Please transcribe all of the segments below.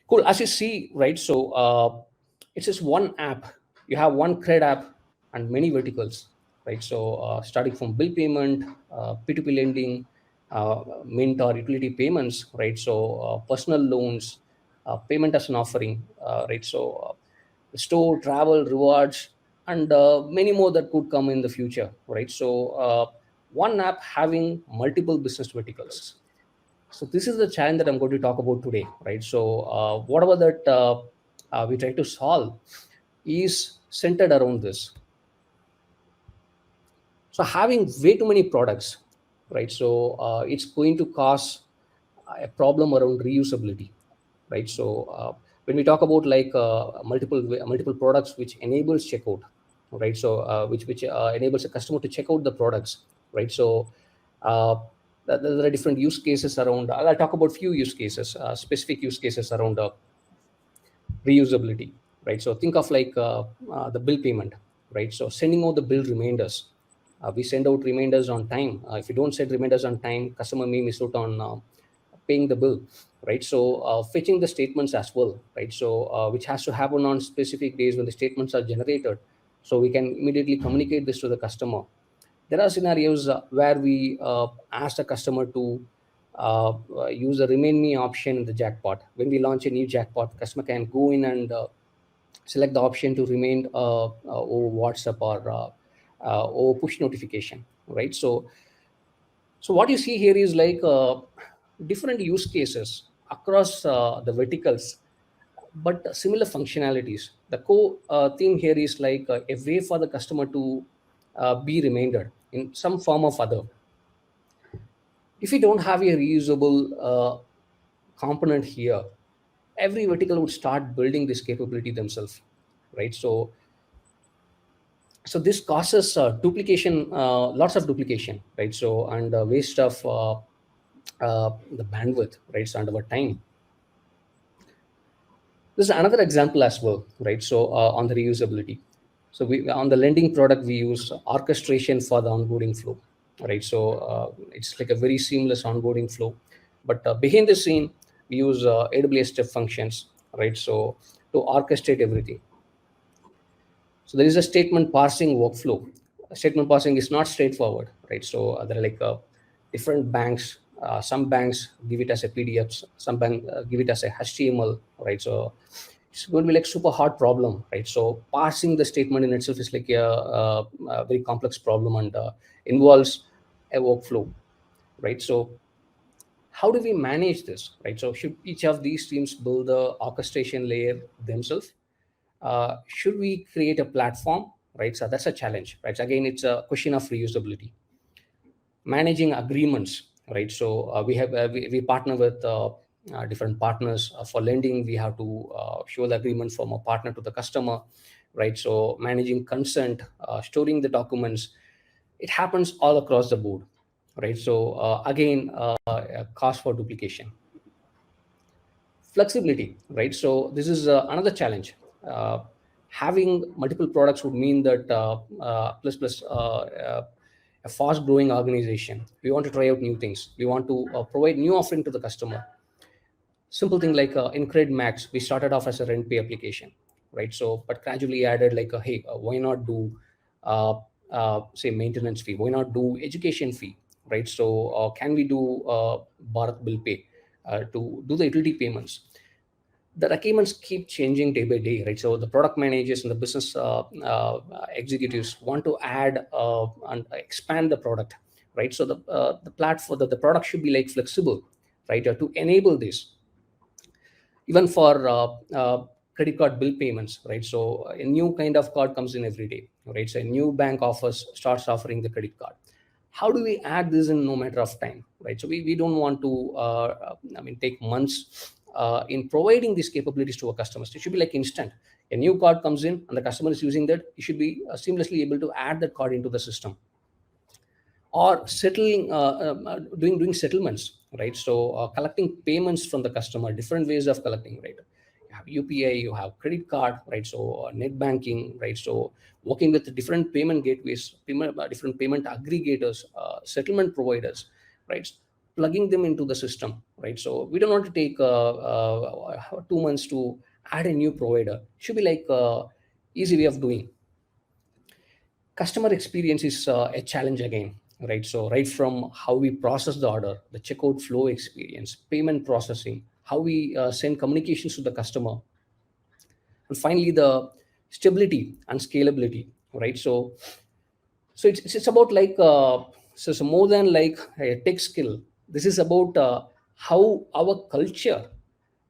Cool. As you see, right? So it's just one app. You have one CRED app and many verticals, right? So starting from bill payment, P2P lending, mint or utility payments, right? So personal loans, payment as an offering, right? So store, travel, rewards, and many more that could come in the future, right? So one app having multiple business verticals. So this is the challenge that I'm going to talk about today, right? So whatever that we try to solve is centered around this. So having way too many products, right? So it's going to cause a problem around reusability, right? So when we talk about like multiple products which enables checkout, right? So which enables a customer to check out the products, right? So uh, there are different use cases around. I'll talk about few use cases, specific use cases around reusability, right? So think of like the bill payment, right? So sending out the bill reminders. We send out reminders on time. If you don't send reminders on time, customer may miss out on paying the bill, right? So fetching the statements as well, right? So which has to happen on specific days when the statements are generated, so we can immediately communicate this to the customer. There are scenarios where we ask the customer to use a remain me option in the jackpot. When we launch a new jackpot, customer can go in and select the option to remain over WhatsApp or over push notification, right? So what you see here is like different use cases across the verticals, but similar functionalities. The core theme here is like a way for the customer to be reminded in some form of other. If you don't have a reusable component here, every vertical would start building this capability themselves, right? So this causes duplication, lots of duplication, right? So and waste of the bandwidth, right? So and over time. This is another example as well, right? So on the reusability. So we on the lending product we use orchestration for the onboarding flow, right? So it's like a very seamless onboarding flow. But behind the scene, we use AWS step functions, right? So to orchestrate everything. So there is a statement parsing workflow. Statement parsing is not straightforward, right? So there are like different banks. Some banks give it as a PDF. Some bank give it as a HTML, right? So it's going to be like super hard problem, right? So parsing the statement in itself is like a very complex problem and involves a workflow, right? So how do we manage this, right? So should each of these teams build the orchestration layer themselves? Should we create a platform, right? So that's a challenge, right? So again, it's a question of reusability. Managing agreements, right? So we partner with different partners for lending. We have to show the agreement from a partner to the customer, right? So managing consent, storing the documents, it happens all across the board, right? So again, a cost for duplication. Flexibility, right? So this is another challenge. Having multiple products would mean that a fast growing organization, we want to try out new things, we want to provide new offering to the customer. Simple thing like in CRED Max, we started off as a rent pay application, right? So but gradually added like hey, why not do say maintenance fee, why not do education fee, right? So can we do Bharat bill pay to do the utility payments? The requirements keep changing day by day, right? So the product managers and the business executives want to add and expand the product, right? So the platform, the product should be like flexible, right? To enable this, even for credit card bill payments, right? So a new kind of card comes in every day, right? So a new bank starts offering the credit card. How do we add this in no matter of time, right? So we don't want to take months in providing these capabilities to our customers. It should be like instant. A new card comes in and the customer is using that, you should be seamlessly able to add that card into the system. Or settling doing settlements, right? So collecting payments from the customer, different ways of collecting, right? You have UPI, you have credit card, right? So net banking, right? So working with different payment gateways, different payment aggregators, settlement providers, right? plugging them into the system, right? So we don't want to take 2 months to add a new provider. It should be like easy way of doing. Customer experience is a challenge again, right? So right from how we process the order, the checkout flow experience, payment processing, how we send communications to the customer, and finally the stability and scalability, right? So it's about like so it's more than like a tech skill. This is about how our culture,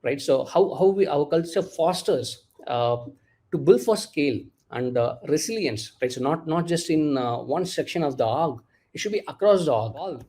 right? So how we our culture fosters to build for scale and resilience, right? So not just in one section of the org, it should be across the org.